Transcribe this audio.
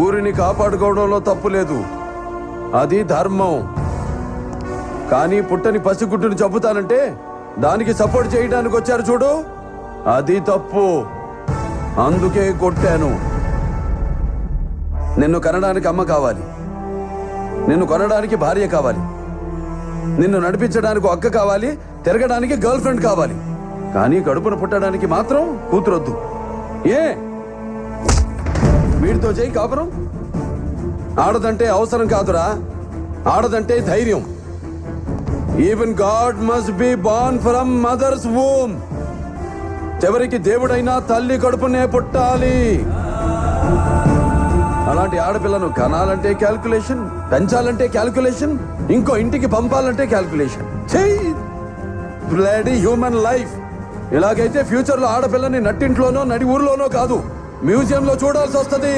ఊరిని కాపాడుకోవడంలో తప్పు లేదు, అది ధర్మం. కానీ పుట్టని పసిగుడ్డుని చంపుతానంటే దానికి సపోర్ట్ చేయడానికి వచ్చారు చూడు, అది తప్పు. అందుకే కొట్టాను. నిన్ను కనడానికి అమ్మ కావాలి, నిన్ను కొనడానికి భార్య కావాలి, నిన్ను నడిపించడానికి అక్క కావాలి, తిరగడానికి గర్ల్ ఫ్రెండ్ కావాలి. కానీ కడుపున పుట్టడానికి మాత్రం కూతురొద్దు. ఏ వీడితో చేయి కాపురం? ఆడదంటే అవసరం కాదురా, ఆడదంటే ధైర్యం. Even God must be born from mothers womb. చివరికి దేవుడైనా తల్లి కడుపునే పుట్టాలి. అలాంటి ఆడపిల్లను కనాలంటే క్యాల్కులేషన్, పెంచాలంటే క్యాల్కులేషన్, ఇంకో ఇంటికి పంపాలంటే క్యాల్కులేషన్. Bloody human life. ఇలాగైతే ఫ్యూచర్ లో ఆడపిల్లని నట్టింట్లోనో నడి ఊర్లోనో కాదు, మ్యూజియంలో చూడాల్సి వస్తుంది.